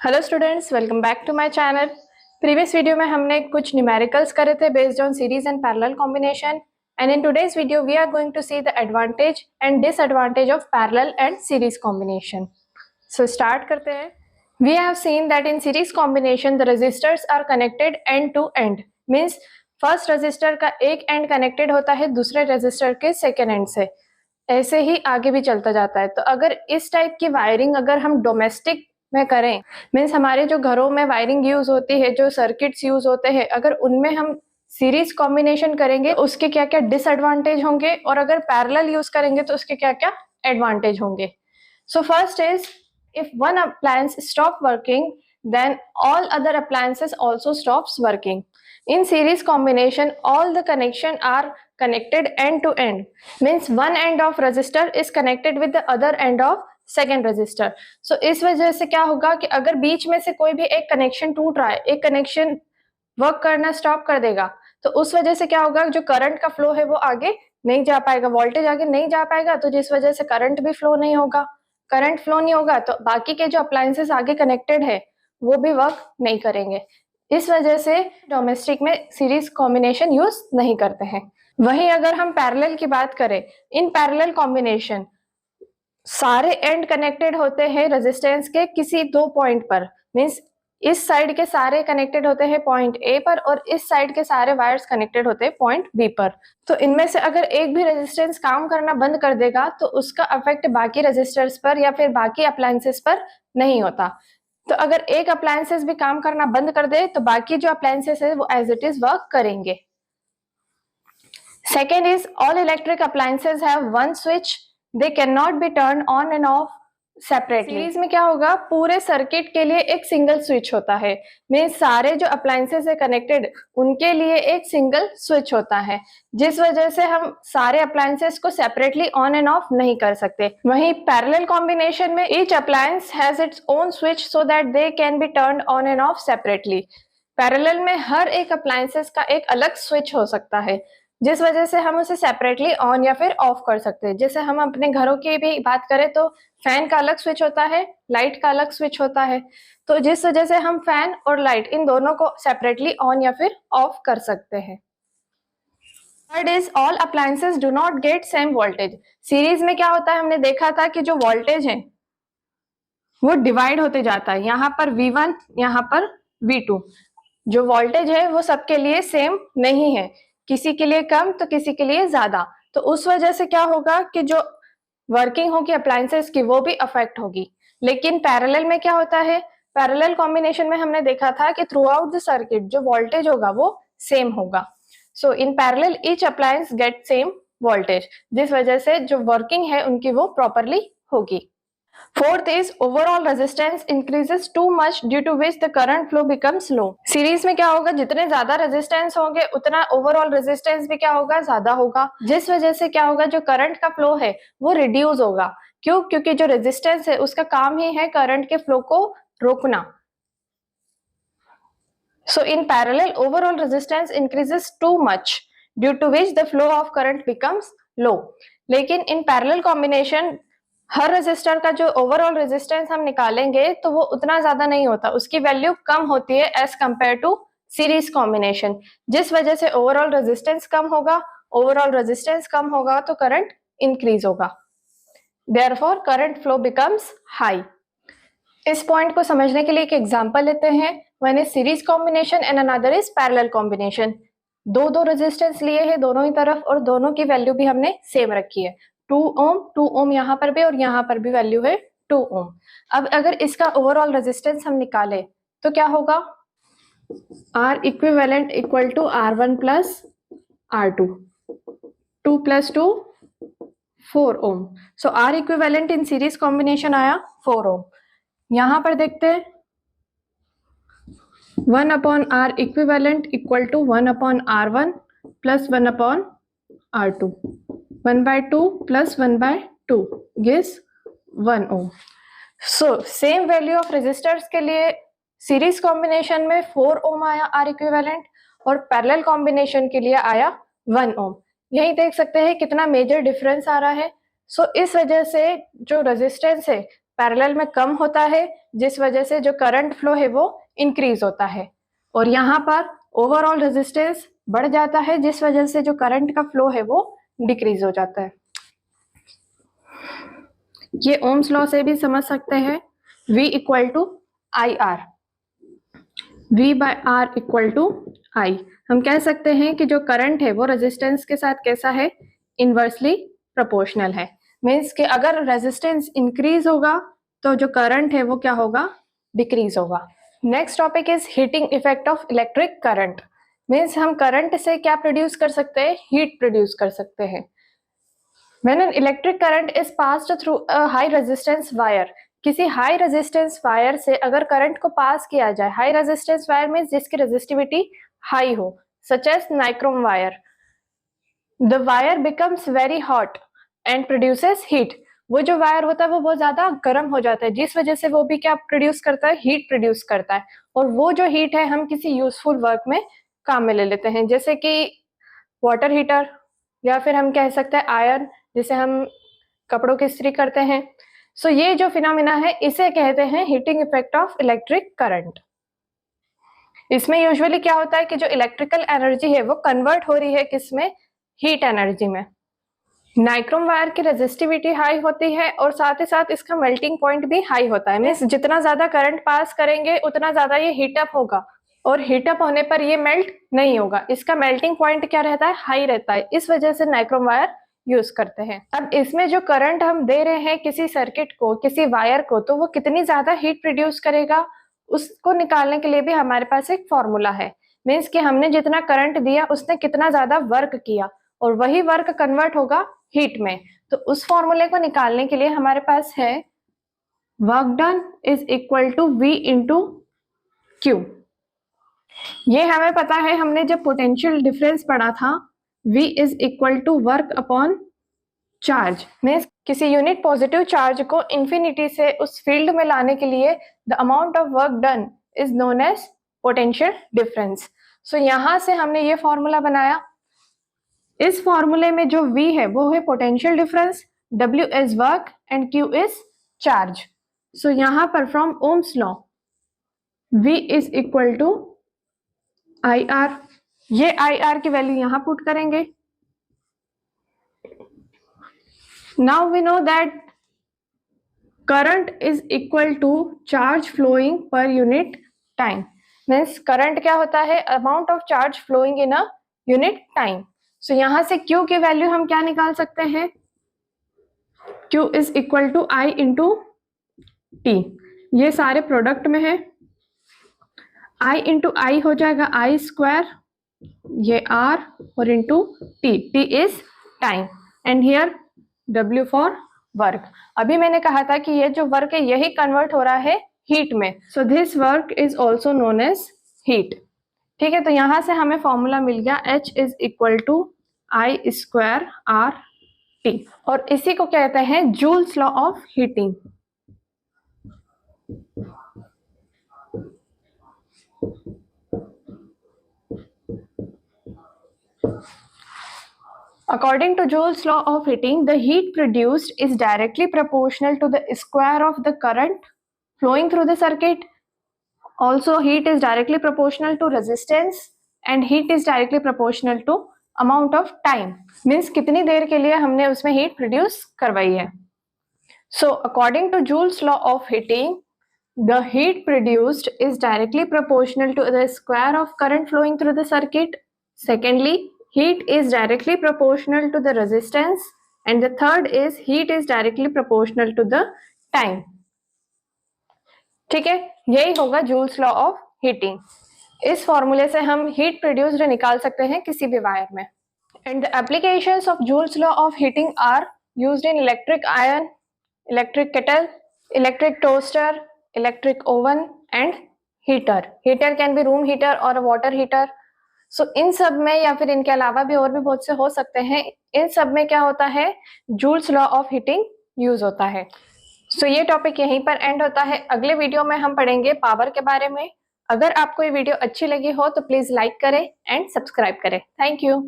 Hello students, welcome back to my channel. Previous video में हमने कुछ न्यूमेरिकल्स करे थे based on series and parallel combination, and in today's video we are going to see the advantage and disadvantage of parallel and series combination. So start करते हैं। We have seen that in series combination the resistors are connected end to end, means first resistor का एक and connected होता है दूसरे resistor के second and से, ऐसे ही आगे भी चलता जाता है। तो अगर इस टाइप की वायरिंग अगर हम डोमेस्टिक में करें, मीन्स हमारे जो घरों में वायरिंग यूज होती है, जो सर्किट्स यूज होते हैं, अगर उनमें हम सीरीज कॉम्बिनेशन करेंगे उसके क्या क्या डिसएडवांटेज होंगे, और अगर पैरेलल यूज करेंगे तो उसके क्या क्या एडवांटेज होंगे। So first is, if one appliance stop working, then all other appliances also stops working. In series combination, all the connection are connected end to end, means one end of resistor is connected with the other end of second register. So इस वजह से क्या होगा कि अगर बीच में से कोई भी एक कनेक्शन टूट रहा है, एक कनेक्शन वर्क करना स्टॉप कर देगा, तो उस वजह से क्या होगा, जो करंट का फ्लो है वो आगे नहीं जा पाएगा, वोल्टेज आगे नहीं जा पाएगा, तो जिस वजह से करंट भी फ्लो नहीं होगा। करंट फ्लो नहीं होगा तो बाकी के जो अप्लायंसेस आगे कनेक्टेड है वो भी वर्क नहीं करेंगे। इस वजह से डोमेस्टिक में सीरीज कॉम्बिनेशन यूज नहीं करते हैं। वहीं अगर हम पैरेलल की बात करें, इन पैरेलल कॉम्बिनेशन सारे एंड कनेक्टेड होते हैं रेजिस्टेंस के किसी दो पॉइंट पर, मींस इस साइड के सारे कनेक्टेड होते हैं पॉइंट ए पर, और इस साइड के सारे वायर्स कनेक्टेड होते हैं पॉइंट बी पर। तो इनमें से अगर एक भी रेजिस्टेंस काम करना बंद कर देगा तो उसका इफेक्ट बाकी रेजिस्टर्स पर या फिर बाकी अप्लायंसेस पर नहीं होता। तो अगर एक अप्लायंसेस भी काम करना बंद कर दे तो बाकी जो अप्लायंसेस है वो एज इट इज वर्क करेंगे। Second is, all electric appliances have one switch, they can not be turn on end of separately. Series में क्या होगा, पूरे सर्किट के लिए एक सिंगल स्विच होता है, मींस सारे जो अप्लायंसेस है कनेक्टेड उनके लिए एक सिंगल स्विच होता है, जिस वजह से हम सारे अप्लायंसेस को सेपरेटली ऑन एंड ऑफ नहीं कर सकते। वहीं पैरेलल कॉम्बिनेशन में each appliance has its own switch so that they can be turn on end of separately. Parallel में हर एक अप्लायंसेस का एक अलग स्विच हो सकता है, जिस वजह से हम उसे सेपरेटली ऑन या फिर ऑफ कर सकते हैं। जैसे हम अपने घरों की भी बात करें तो फैन का अलग स्विच होता है, लाइट का अलग स्विच होता है, तो जिस वजह से हम फैन और लाइट इन दोनों को सेपरेटली ऑन या फिर ऑफ कर सकते हैं। Third is, all appliances do not gate same voltage. Series में क्या होता है, हमने देखा था कि जो वोल्टेज है वो डिवाइड होते जाता है, यहाँ पर V1 यहाँ पर V2। जो वोल्टेज है वो सबके लिए सेम नहीं है, किसी के लिए कम तो किसी के लिए ज्यादा। तो उस वजह से क्या होगा कि जो वर्किंग होगी अप्लायंसेस की वो भी अफेक्ट होगी। लेकिन पैरेलल में क्या होता है, पैरेलल कॉम्बिनेशन में हमने देखा था कि थ्रू आउट द सर्किट जो वोल्टेज होगा वो सेम होगा। So in parallel each appliance get same voltage, जिस वजह से जो वर्किंग है उनकी वो प्रॉपरली होगी। Fourth is, overall resistance increases too much due to which the current flow becomes low. Series में क्या होगा, जितने ज्यादा रेजिस्टेंस होंगे उतना ओवरऑल रेजिस्टेंस भी क्या होगा, ज्यादा होगा, जिस वजह से क्या होगा, जो करंट का फ्लो है वो रिड्यूस होगा। क्यों? क्योंकि जो रेजिस्टेंस है उसका काम ही है करंट के फ्लो को रोकना। So in parallel, overall resistance increases too much due to which the flow of current becomes low. लेकिन in parallel combination हर रेजिस्टर का जो ओवरऑल रेजिस्टेंस हम निकालेंगे तो वो उतना ज्यादा नहीं होता, उसकी वैल्यू कम होती है as compare to series combination, जिस वजह से ओवरऑल रेजिस्टेंस कम होगा। ओवरऑल रेजिस्टेंस कम होगा तो करंट इंक्रीज होगा, therefore current flow becomes high. इस पॉइंट को समझने के लिए एक एग्जांपल लेते हैं। One is series combination and another is parallel combination. दो रेजिस्टेंस लिए हैं दोनों ही तरफ और दोनों की वैल्यू भी हमने सेम रखी है, 2 ओम यहाँ पर भी और यहाँ पर भी वैल्यू है 2 ओम। अब अगर इसका ओवरऑल रेजिस्टेंस हम निकाले तो क्या होगा, R equivalent equal to R1 plus R2, 2 plus 2 4 ohm. So R equivalent in series combination आया 4 ओम। यहाँ पर देखते हैं 1 upon R equivalent equal to 1 upon R1 plus 1 upon R2, 1/2 plus 1/2 gives 1 ohm. So same value of resistors के लिए series combination में 4 ओम आया R equivalent और पैरेलल कॉम्बिनेशन के लिए आया 1 ओम। यही देख सकते हैं कितना मेजर डिफरेंस आ रहा है। सो इस वजह से जो रेजिस्टेंस है पैरेलल में कम होता है, जिस वजह से जो करंट फ्लो है वो इंक्रीज होता है, और यहाँ पर ओवरऑल रेजिस्टेंस बढ़ जाता है, जिस वजह से जो करंट का फ्लो है वो डिक्रीज हो जाता है। ये ओम्स लॉ से भी समझ सकते हैं, V equal to I R, V by R equal to I. हम कह सकते हैं कि जो करंट है वो रेजिस्टेंस के साथ कैसा है, इनवर्सली प्रोपोर्शनल है। मीन्स कि अगर रेजिस्टेंस इंक्रीज होगा तो जो करंट है वो क्या होगा, डिक्रीज होगा। Next topic is heating effect of electric current. Means हम करंट से क्या प्रोड्यूस कर सकते हैं, हीट प्रोड्यूस कर सकते हैं। When an electric current is passed through a high resistance wire, किसी हाई रेजिस्टेंस वायर से अगर करंट को पास किया जाए, हाई रेजिस्टेंस वायर में जिसकी रेजिस्टिविटी हाई हो, such as nichrome wire, the wire becomes very hot and produces heat. वो जो वायर होता है वो बहुत ज्यादा गर्म हो जाता है, जिस वजह से वो भी क्या प्रोड्यूस करता है, हीट प्रोड्यूस करता है। और वो जो हीट है हम किसी यूजफुल वर्क में काम में ले लेते हैं, जैसे कि वाटर हीटर, या फिर हम कह सकते हैं आयरन, जिसे हम कपड़ों की इस्त्री करते हैं। सो ये जो फिनोमिना है इसे कहते हैं heating effect of electric current. इसमें यूजुअली क्या होता है कि जो इलेक्ट्रिकल एनर्जी है वो कन्वर्ट हो रही है किसमें, हीट एनर्जी में। नाइक्रोम वायर की रेजिस्टिविटी हाई होती है और साथ ही साथ इसका मेल्टिंग पॉइंट भी हाई होता है। मीन्स जितना ज्यादा करंट पास करेंगे उतना ज्यादा ये हीटअप होगा, और हीटअप होने पर ये मेल्ट नहीं होगा। इसका मेल्टिंग पॉइंट क्या रहता है, हाई रहता है, इस वजह से नाइक्रोम वायर यूज करते हैं। अब इसमें जो करंट हम दे रहे हैं किसी सर्किट को, किसी वायर को, तो वो कितनी ज्यादा हीट प्रोड्यूस करेगा उसको निकालने के लिए भी हमारे पास एक फॉर्मूला है। मीन्स कि हमने जितना करंट दिया उसने कितना ज्यादा वर्क किया, और वही वर्क कन्वर्ट होगा हीट में। तो उस फॉर्मूले को निकालने के लिए हमारे पास है work done is equal to V into Q. ये हमें पता है, हमने जब पोटेंशियल डिफरेंस पढ़ा था, V is equal to work upon charge. Means किसी यूनिट पॉजिटिव चार्ज को इंफिनिटी से उस फील्ड में लाने के लिए the amount of work done is known as potential difference. So यहां से हमने ये फॉर्मूला बनाया। इस फॉर्मूले में जो V है वो है potential difference, W is work and Q is charge. So यहां पर from Ohm's law V is equal to I R, ये आई आर की वैल्यू यहां पुट करेंगे। Now we know that current is equal to charge flowing per unit time. Means current क्या होता है, amount of charge flowing in a unit time. So यहां से Q की वैल्यू हम क्या निकाल सकते हैं, Q is equal to I into T। ये सारे प्रोडक्ट में है, I इंटू आई हो जाएगा I स्क्वायर, ये R और into T, T is time and here W for work. अभी मैंने कहा था कि ये जो वर्क है यही कन्वर्ट हो रहा है हीट में, so this work is also known as heat. ठीक है, तो यहां से हमें फॉर्मूला मिल गया H is equal to I square R T, और इसी को कहते हैं Joule's law of heating. According to Joule's law of heating, the heat produced is directly proportional to the square of the current flowing through the circuit. Also, heat is directly proportional to resistance and heat is directly proportional to amount of time. Means कितनी देर के लिए हमने उसमें heat produce करवाई है. So, according to Joule's law of heating, the heat produced is directly proportional to the square of current flowing through the circuit. Secondly, heat is directly proportional to the resistance, and the third is heat is directly proportional to the time. ठीक है, यही होगा joules law of heating. इस फॉर्मूले से हम heat produced निकाल सकते हैं किसी भी वायर में। And the applications of Joule's law of heating are used in electric iron, electric kettle, electric toaster, electric oven and heater. Heater can be room heater और वाटर हीटर। सो इन सब में या फिर इनके अलावा भी और भी बहुत से हो सकते हैं, इन सब में क्या होता है, joules law of heating use होता है। सो ये टॉपिक यहीं पर एंड होता है। अगले वीडियो में हम पढ़ेंगे पावर के बारे में। अगर आपको ये वीडियो अच्छी लगी हो तो प्लीज लाइक करें एंड सब्सक्राइब करें। Thank you.